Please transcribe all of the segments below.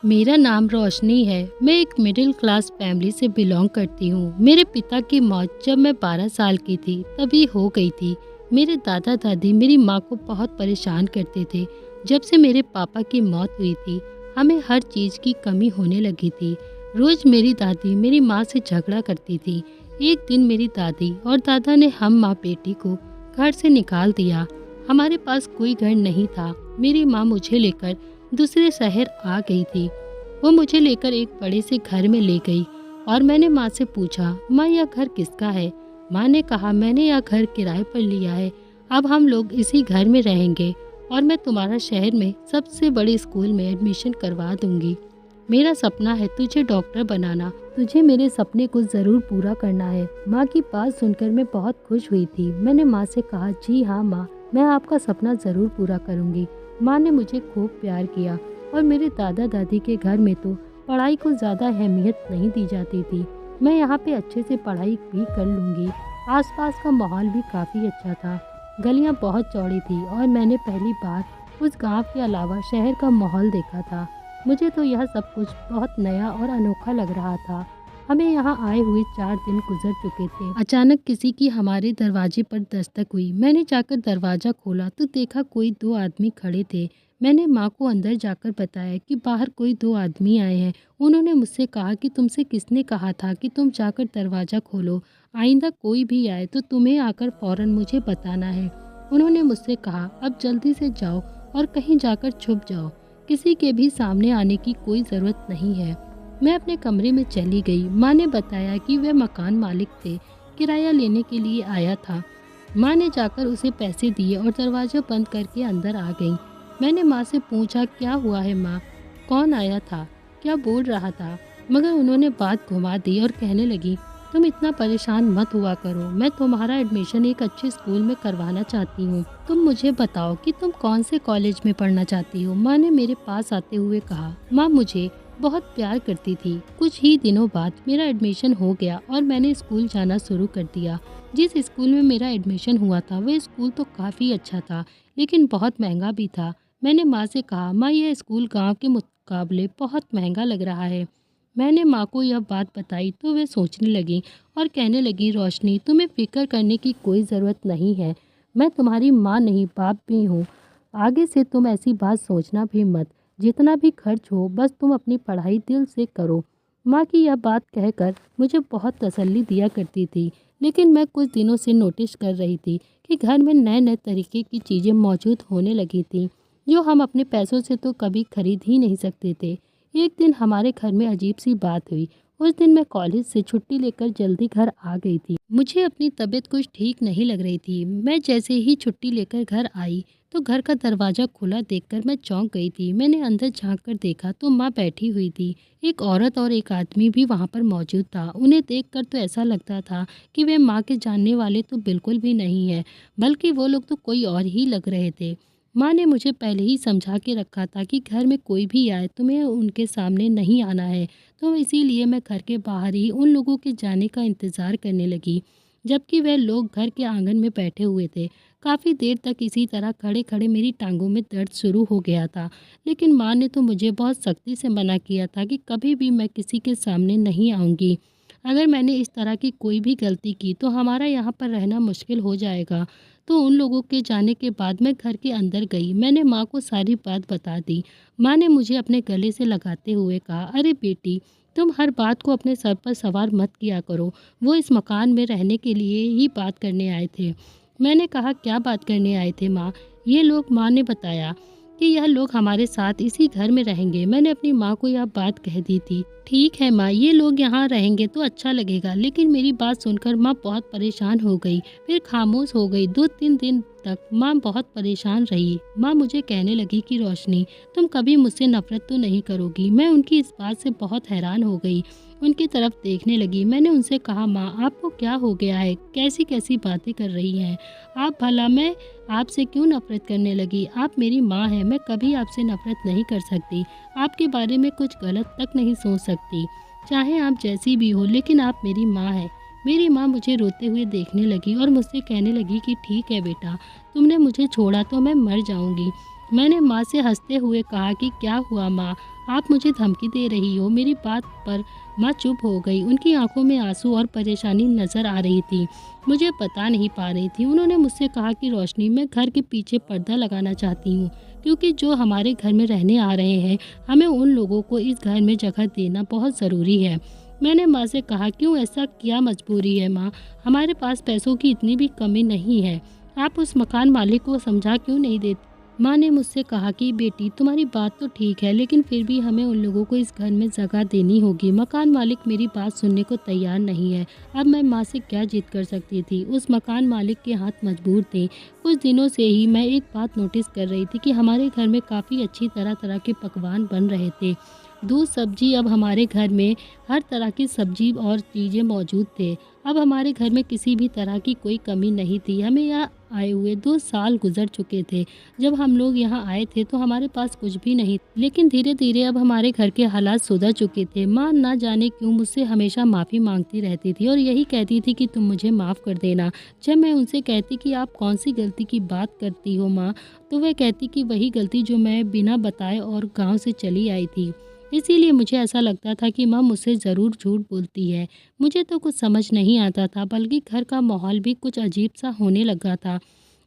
मेरा नाम रोशनी है। मैं एक मिडिल क्लास फैमिली से बिलोंग करती हूँ। मेरे पिता की मौत जब मैं 12 साल की थी तभी हो गई थी। मेरे दादा दादी मेरी माँ को बहुत परेशान करते थे। जब से मेरे पापा की मौत हुई थी हमें हर चीज़ की कमी होने लगी थी। रोज़ मेरी दादी मेरी माँ से झगड़ा करती थी। एक दिन मेरी दादी और दादा ने हम माँ बेटी को घर से निकाल दिया। हमारे पास कोई घर नहीं था। मेरी माँ मुझे लेकर दूसरे शहर आ गई थी। वो मुझे लेकर एक बड़े से घर में ले गई और मैंने माँ से पूछा, माँ यह घर किसका है? माँ ने कहा, मैंने यह घर किराए पर लिया है। अब हम लोग इसी घर में रहेंगे और मैं तुम्हारा शहर में सबसे बड़े स्कूल में एडमिशन करवा दूंगी। मेरा सपना है तुझे डॉक्टर बनाना। तुझे मेरे सपने को ज़रूर पूरा करना है। माँ की बात सुनकर मैं बहुत खुश हुई थी। मैंने माँ से कहा, जी हाँ माँ, मैं आपका सपना ज़रूर पूरा करूँगी। माँ ने मुझे खूब प्यार किया और मेरे दादा दादी के घर में तो पढ़ाई को ज़्यादा अहमियत नहीं दी जाती थी। मैं यहाँ पे अच्छे से पढ़ाई भी कर लूँगी। आसपास का माहौल भी काफ़ी अच्छा था। गलियाँ बहुत चौड़ी थी और मैंने पहली बार उस गांव के अलावा शहर का माहौल देखा था। मुझे तो यह सब कुछ बहुत नया और अनोखा लग रहा था। हमें यहाँ आए हुए 4 दिन गुजर चुके थे। अचानक किसी की हमारे दरवाजे पर दस्तक हुई। मैंने जाकर दरवाज़ा खोला तो देखा कोई 2 आदमी खड़े थे। मैंने माँ को अंदर जाकर बताया कि बाहर कोई 2 आदमी आए हैं। उन्होंने मुझसे कहा कि तुमसे किसने कहा था कि तुम जाकर दरवाज़ा खोलो। आइंदा कोई भी आए तो तुम्हें आकर फ़ौरन मुझे बताना है। उन्होंने मुझसे कहा, अब जल्दी से जाओ और कहीं जाकर छुप जाओ। किसी के भी सामने आने की कोई ज़रूरत नहीं है। मैं अपने कमरे में चली गई। माँ ने बताया कि वह मकान मालिक थे, किराया लेने के लिए आया था। माँ ने जाकर उसे पैसे दिए और दरवाज़ा बंद करके अंदर आ गई। मैंने माँ से पूछा, क्या हुआ है माँ? कौन आया था? क्या बोल रहा था? मगर उन्होंने बात घुमा दी और कहने लगी, तुम इतना परेशान मत हुआ करो। मैं तुम्हारा एडमिशन एक अच्छे स्कूल में करवाना चाहती हूँ। तुम मुझे बताओ कि तुम कौन से कॉलेज में पढ़ना चाहती हो? माँ ने मेरे पास आते हुए कहा। माँ मुझे बहुत प्यार करती थी। कुछ ही दिनों बाद मेरा एडमिशन हो गया और मैंने स्कूल जाना शुरू कर दिया। जिस स्कूल में मेरा एडमिशन हुआ था वह स्कूल तो काफ़ी अच्छा था, लेकिन बहुत महंगा भी था। मैंने माँ से कहा, माँ यह स्कूल गांव के मुकाबले बहुत महंगा लग रहा है। मैंने माँ को यह बात बताई तो वे सोचने लगी और कहने लगी, रोशनी तुम्हें फिक्र करने की कोई ज़रूरत नहीं है। मैं तुम्हारी माँ नहीं बाप भी हूँ। आगे से तुम ऐसी बात सोचना भी मत। जितना भी खर्च हो बस तुम अपनी पढ़ाई दिल से करो। माँ की यह बात कहकर मुझे बहुत तसल्ली दिया करती थी, लेकिन मैं कुछ दिनों से नोटिस कर रही थी कि घर में नए नए तरीके की चीज़ें मौजूद होने लगी थी जो हम अपने पैसों से तो कभी खरीद ही नहीं सकते थे। एक दिन हमारे घर में अजीब सी बात हुई। उस दिन मैं कॉलेज से छुट्टी लेकर जल्दी घर आ गई थी। मुझे अपनी तबीयत कुछ ठीक नहीं लग रही थी। मैं जैसे ही छुट्टी लेकर घर आई तो घर का दरवाज़ा खुला देखकर मैं चौंक गई थी। मैंने अंदर झांक कर देखा तो माँ बैठी हुई थी। एक औरत और एक आदमी भी वहाँ पर मौजूद था। उन्हें देखकर तो ऐसा लगता था कि वे माँ के जानने वाले तो बिल्कुल भी नहीं है, बल्कि वो लोग तो कोई और ही लग रहे थे। माँ ने मुझे पहले ही समझा के रखा था कि घर में कोई भी आए तुम्हें उनके सामने नहीं आना है, तो इसीलिए मैं घर के बाहर ही उन लोगों के जाने का इंतज़ार करने लगी, जबकि वह लोग घर के आंगन में बैठे हुए थे। काफ़ी देर तक इसी तरह खड़े खड़े मेरी टांगों में दर्द शुरू हो गया था, लेकिन माँ ने तो मुझे बहुत सख्ती से मना किया था कि कभी भी मैं किसी के सामने नहीं आऊँगी। अगर मैंने इस तरह की कोई भी गलती की तो हमारा यहाँ पर रहना मुश्किल हो जाएगा। तो उन लोगों के जाने के बाद मैं घर के अंदर गई। मैंने माँ को सारी बात बता दी। माँ ने मुझे अपने गले से लगाते हुए कहा, अरे बेटी, तुम हर बात को अपने सर पर सवार मत किया करो। वो इस मकान में रहने के लिए ही बात करने आए थे। मैंने कहा, क्या बात करने आए थे माँ? ये लोग, माँ ने बताया कि यह लोग हमारे साथ इसी घर में रहेंगे। मैंने अपनी माँ को यह बात कह दी थी। ठीक है माँ, ये लोग यहाँ रहेंगे तो अच्छा लगेगा, लेकिन मेरी बात सुनकर माँ बहुत परेशान हो गई, फिर खामोश हो गई। 2-3 दिन तक माँ बहुत परेशान रही। माँ मुझे कहने लगी कि रोशनी, तुम कभी मुझसे नफरत तो नहीं करोगी? मैं उनकी इस बात से बहुत हैरान हो गई। उनकी तरफ देखने लगी। मैंने उनसे कहा, माँ आपको क्या हो गया है? कैसी कैसी बातें कर रही हैं आप? भला मैं आपसे क्यों नफरत करने लगी? आप मेरी माँ हैं, मैं कभी आपसे नफरत नहीं कर सकती। आपके बारे में कुछ गलत तक नहीं सोच सकती। चाहे आप जैसी भी हो, लेकिन आप मेरी माँ हैं। मेरी माँ मुझे रोते हुए देखने लगी और मुझसे कहने लगी कि ठीक है बेटा, तुमने मुझे छोड़ा तो मैं मर जाऊंगी। मैंने माँ से हंसते हुए कहा कि क्या हुआ माँ, आप मुझे धमकी दे रही हो। मेरी बात पर माँ चुप हो गई। उनकी आंखों में आंसू और परेशानी नजर आ रही थी। मुझे बता नहीं पा रही थी। उन्होंने मुझसे कहा कि रोशनी, मैं घर के पीछे पर्दा लगाना चाहती हूँ, क्योंकि जो हमारे घर में रहने आ रहे हैं, हमें उन लोगों को इस घर में जगह देना बहुत ज़रूरी है। मैंने माँ से कहा, क्यों, ऐसा क्या मजबूरी है माँ, हमारे पास पैसों की इतनी भी कमी नहीं है। आप उस मकान मालिक को समझा क्यों नहीं देते। माँ ने मुझसे कहा कि बेटी, तुम्हारी बात तो ठीक है, लेकिन फिर भी हमें उन लोगों को इस घर में जगह देनी होगी। मकान मालिक मेरी बात सुनने को तैयार नहीं है। अब मैं माँ से क्या जिद कर सकती थी। उस मकान मालिक के हाथ मजबूर थे। कुछ दिनों से ही मैं एक बात नोटिस कर रही थी कि हमारे घर में काफ़ी अच्छी तरह तरह के पकवान बन रहे थे। दूध, सब्जी, अब हमारे घर में हर तरह की सब्जी और चीज़ें मौजूद थे। अब हमारे घर में किसी भी तरह की कोई कमी नहीं थी। हमें यहाँ आए हुए 2 साल गुजर चुके थे। जब हम लोग यहाँ आए थे तो हमारे पास कुछ भी नहीं, लेकिन धीरे धीरे अब हमारे घर के हालात सुधर चुके थे। माँ ना जाने क्यों मुझसे हमेशा माफ़ी मांगती रहती थी और यही कहती थी कि तुम मुझे माफ़ कर देना। जब मैं उनसे कहती कि आप कौन सी गलती की बात करती हो माँ, तो वह कहती कि वही गलती जो मैं बिना बताए और गाँव से चली आई थी। इसीलिए मुझे ऐसा लगता था कि माँ मुझसे ज़रूर झूठ बोलती है। मुझे तो कुछ समझ नहीं आता था, बल्कि घर का माहौल भी कुछ अजीब सा होने लगा था।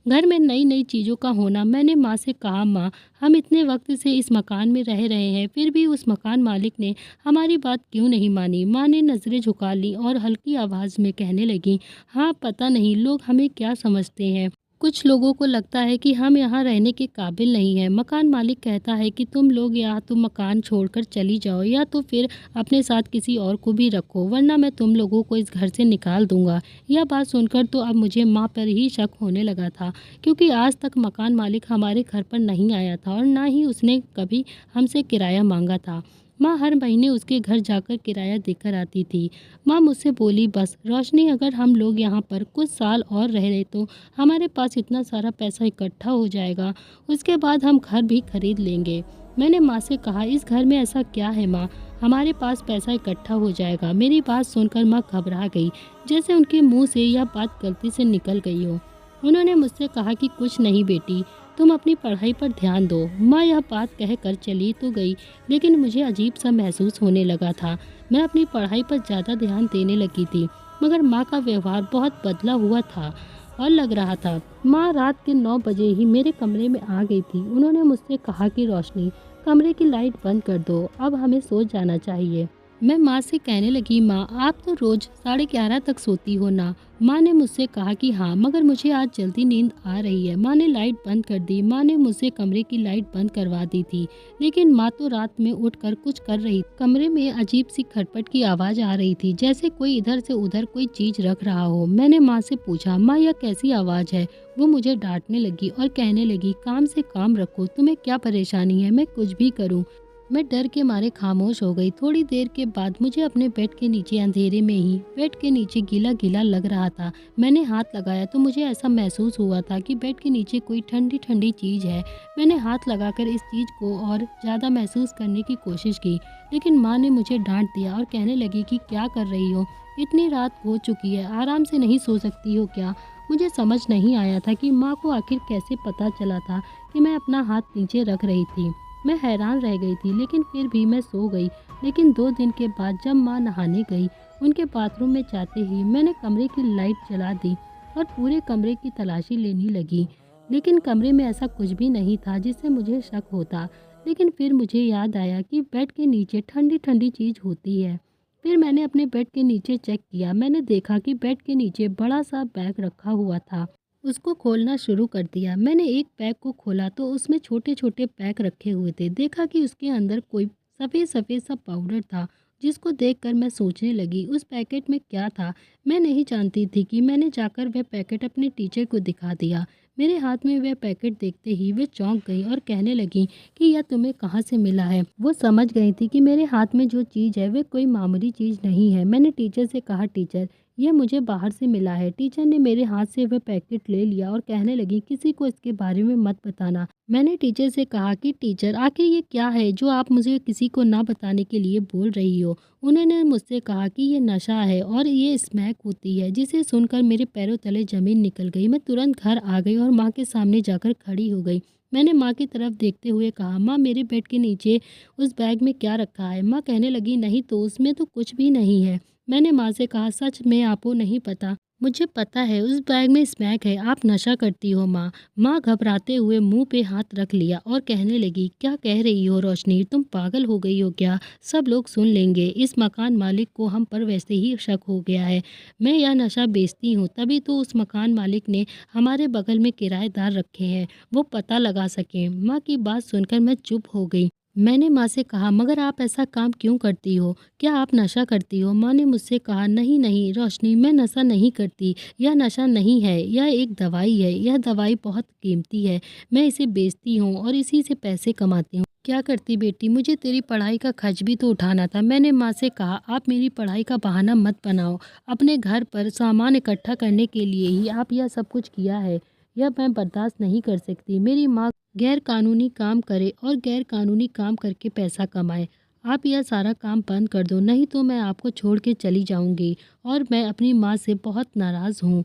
घर में नई नई चीज़ों का होना। मैंने माँ से कहा, माँ, हम इतने वक्त से इस मकान में रह रहे हैं, फिर भी उस मकान मालिक ने हमारी बात क्यों नहीं मानी। माँ ने नज़रें झुका ली और हल्की आवाज़ में कहने लगी, हाँ, पता नहीं लोग हमें क्या समझते हैं। कुछ लोगों को लगता है कि हम यहाँ रहने के काबिल नहीं हैं। मकान मालिक कहता है कि तुम लोग या तो मकान छोड़कर चली जाओ, या तो फिर अपने साथ किसी और को भी रखो, वरना मैं तुम लोगों को इस घर से निकाल दूंगा। यह बात सुनकर तो अब मुझे माँ पर ही शक होने लगा था, क्योंकि आज तक मकान मालिक हमारे घर पर नहीं आया था और ना ही उसने कभी हमसे किराया मांगा था। माँ हर महीने उसके घर जाकर किराया देकर आती थी। माँ मुझसे बोली, बस रोशनी, अगर हम लोग यहाँ पर कुछ साल और रह रहे तो हमारे पास इतना सारा पैसा इकट्ठा हो जाएगा, उसके बाद हम घर भी खरीद लेंगे। मैंने माँ से कहा, इस घर में ऐसा क्या है माँ, हमारे पास पैसा इकट्ठा हो जाएगा। मेरी बात सुनकर माँ घबरा गई, जैसे उनके मुंह से यह बात गलती से निकल गई हो। उन्होंने मुझसे कहा कि कुछ नहीं बेटी, तुम अपनी पढ़ाई पर ध्यान दो। माँ यह बात कहकर चली तो गई, लेकिन मुझे अजीब सा महसूस होने लगा था। मैं अपनी पढ़ाई पर ज़्यादा ध्यान देने लगी थी, मगर माँ का व्यवहार बहुत बदला हुआ था और लग रहा था। माँ रात के 9 बजे ही मेरे कमरे में आ गई थी। उन्होंने मुझसे कहा कि रोशनी, कमरे की लाइट बंद कर दो, अब हमें सो जाना चाहिए। मैं माँ से कहने लगी, माँ, आप तो रोज़ 11:30 तक सोती हो ना। माँ ने मुझसे कहा कि हाँ, मगर मुझे आज जल्दी नींद आ रही है। माँ ने लाइट बंद कर दी। माँ ने मुझसे कमरे की लाइट बंद करवा दी थी, लेकिन माँ तो रात में उठकर कुछ कर रही। कमरे में अजीब सी खटपट की आवाज़ आ रही थी, जैसे कोई इधर से उधर कोई चीज़ रख रहा हो। मैंने माँ से पूछा, माँ, यह कैसी आवाज़ है। वो मुझे डांटने लगी और कहने लगी, काम से काम रखो, तुम्हें क्या परेशानी है, मैं कुछ भी करूँ। मैं डर के मारे खामोश हो गई। थोड़ी देर के बाद मुझे अपने बेड के नीचे अंधेरे में ही बेड के नीचे गीला गीला लग रहा था। मैंने हाथ लगाया तो मुझे ऐसा महसूस हुआ था कि बेड के नीचे कोई ठंडी ठंडी चीज़ है। मैंने हाथ लगाकर इस चीज़ को और ज़्यादा महसूस करने की कोशिश की, लेकिन माँ ने मुझे डांट दिया और कहने लगी कि क्या कर रही हो, इतनी रात हो चुकी है, आराम से नहीं सो सकती हो क्या। मुझे समझ नहीं आया था कि माँ को आखिर कैसे पता चला था कि मैं अपना हाथ नीचे रख रही थी। मैं हैरान रह गई थी, लेकिन फिर भी मैं सो गई। लेकिन 2 दिन के बाद जब माँ नहाने गई, उनके बाथरूम में जाते ही मैंने कमरे की लाइट जला दी और पूरे कमरे की तलाशी लेने लगी, लेकिन कमरे में ऐसा कुछ भी नहीं था जिससे मुझे शक होता। लेकिन फिर मुझे याद आया कि बेड के नीचे ठंडी ठंडी चीज़ होती है। फिर मैंने अपने बेड के नीचे चेक किया। मैंने देखा कि बेड के नीचे बड़ा सा बैग रखा हुआ था। उसको खोलना शुरू कर दिया। मैंने एक पैक को खोला तो उसमें छोटे छोटे पैक रखे हुए थे। देखा कि उसके अंदर कोई सफ़ेद सफ़ेद सा पाउडर था, जिसको देखकर मैं सोचने लगी उस पैकेट में क्या था। मैं नहीं जानती थी कि मैंने जाकर वह पैकेट अपने टीचर को दिखा दिया। मेरे हाथ में वह पैकेट देखते ही वे चौंक गई और कहने लगी कि यह तुम्हें कहाँ से मिला है। वो समझ गई थी कि मेरे हाथ में जो चीज़ है वह कोई मामूली चीज़ नहीं है। मैंने टीचर से कहा, टीचर, यह मुझे बाहर से मिला है। टीचर ने मेरे हाथ से वह पैकेट ले लिया और कहने लगी, किसी को इसके बारे में मत बताना। मैंने टीचर से कहा कि टीचर, आखिर ये क्या है जो आप मुझे किसी को ना बताने के लिए बोल रही हो। उन्होंने मुझसे कहा कि ये नशा है और ये स्मैक होती है। जिसे सुनकर मेरे पैरों तले ज़मीन निकल गई। मैं तुरंत घर आ गई और माँ के सामने जाकर खड़ी हो गई। मैंने माँ की तरफ देखते हुए कहा, माँ मेरे बेड के नीचे उस बैग में क्या रखा है? माँ कहने लगी, नहीं तो उसमें तो कुछ भी नहीं है। मैंने माँ से कहा, सच में आपको नहीं पता? मुझे पता है उस बैग में स्मैक है, आप नशा करती हो माँ। माँ घबराते हुए मुंह पे हाथ रख लिया और कहने लगी, क्या कह रही हो रोशनी, तुम पागल हो गई हो क्या? सब लोग सुन लेंगे। इस मकान मालिक को हम पर वैसे ही शक हो गया है। मैं यह नशा बेचती हूँ तभी तो उस मकान मालिक ने हमारे बगल में किराएदार रखे हैं, वो पता लगा सकें। माँ की बात सुनकर मैं चुप हो गई। मैंने माँ से कहा, मगर आप ऐसा काम क्यों करती हो? क्या आप नशा करती हो? माँ ने मुझसे कहा, नहीं नहीं रोशनी, मैं नशा नहीं करती। यह नशा नहीं है, यह एक दवाई है। यह दवाई बहुत कीमती है। मैं इसे बेचती हूँ और इसी से पैसे कमाती हूँ। क्या करती बेटी, मुझे तेरी पढ़ाई का खर्च भी तो उठाना था। मैंने माँ से कहा, आप मेरी पढ़ाई का बहाना मत बनाओ। अपने घर पर सामान इकट्ठा करने के लिए ही आप यह सब कुछ किया है। यह मैं बर्दाश्त नहीं कर सकती। मेरी माँ गैर कानूनी काम करे और गैर कानूनी काम करके पैसा कमाए। आप यह सारा काम बंद कर दो, नहीं तो मैं आपको छोड़ के चली जाऊंगी। और मैं अपनी माँ से बहुत नाराज़ हूँ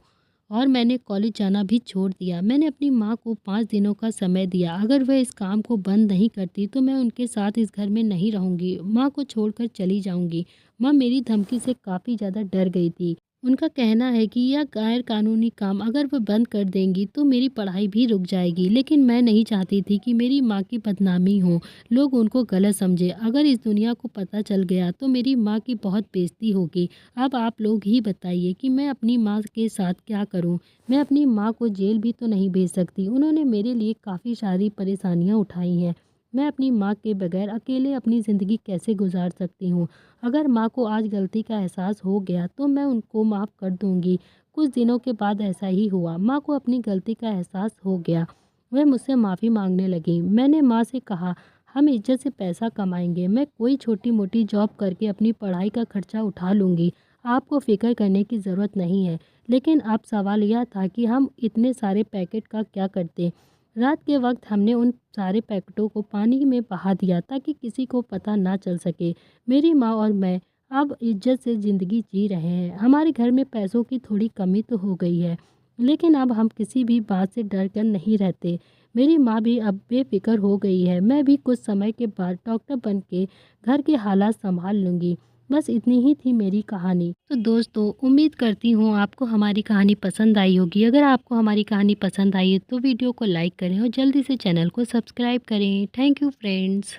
और मैंने कॉलेज जाना भी छोड़ दिया। मैंने अपनी माँ को 5 दिनों का समय दिया। अगर वह इस काम को बंद नहीं करती तो मैं उनके साथ इस घर में नहीं रहूँगी, माँ को छोड़कर चली जाऊँगी। माँ मेरी धमकी से काफ़ी ज़्यादा डर गई थी। उनका कहना है कि यह गैर कानूनी काम अगर वह बंद कर देंगी तो मेरी पढ़ाई भी रुक जाएगी। लेकिन मैं नहीं चाहती थी कि मेरी माँ की बदनामी हो, लोग उनको गलत समझे। अगर इस दुनिया को पता चल गया तो मेरी माँ की बहुत बेइज्जती होगी। अब आप लोग ही बताइए कि मैं अपनी माँ के साथ क्या करूँ? मैं अपनी माँ को जेल भी तो नहीं भेज सकती। उन्होंने मेरे लिए काफ़ी सारी परेशानियाँ उठाई हैं। मैं अपनी माँ के बगैर अकेले अपनी ज़िंदगी कैसे गुजार सकती हूँ? अगर माँ को आज गलती का एहसास हो गया तो मैं उनको माफ़ कर दूँगी। कुछ दिनों के बाद ऐसा ही हुआ। माँ को अपनी गलती का एहसास हो गया। वह मुझसे माफ़ी माँगने लगी। मैंने माँ से कहा, हम इज़्ज़त से पैसा कमाएँगे। मैं कोई छोटी-मोटी जॉब करके अपनी पढ़ाई का खर्चा उठा लूँगी। आपको फ़िक्र करने की ज़रूरत नहीं है। लेकिन अब सवाल यह था कि हम इतने सारे पैकेट का क्या करते? रात के वक़्त हमने उन सारे पैकेटों को पानी में बहा दिया ताकि किसी को पता ना चल सके। मेरी माँ और मैं अब इज्जत से ज़िंदगी जी रहे हैं। हमारे घर में पैसों की थोड़ी कमी तो हो गई है, लेकिन अब हम किसी भी बात से डर कर नहीं रहते। मेरी माँ भी अब बेफ़िक्र हो गई है। मैं भी कुछ समय के बाद डॉक्टर बन के घर के हालात संभाल लूँगी। बस इतनी ही थी मेरी कहानी। तो दोस्तों, उम्मीद करती हूँ आपको हमारी कहानी पसंद आई होगी। अगर आपको हमारी कहानी पसंद आई है तो वीडियो को लाइक करें और जल्दी से चैनल को सब्सक्राइब करें। Thank you friends.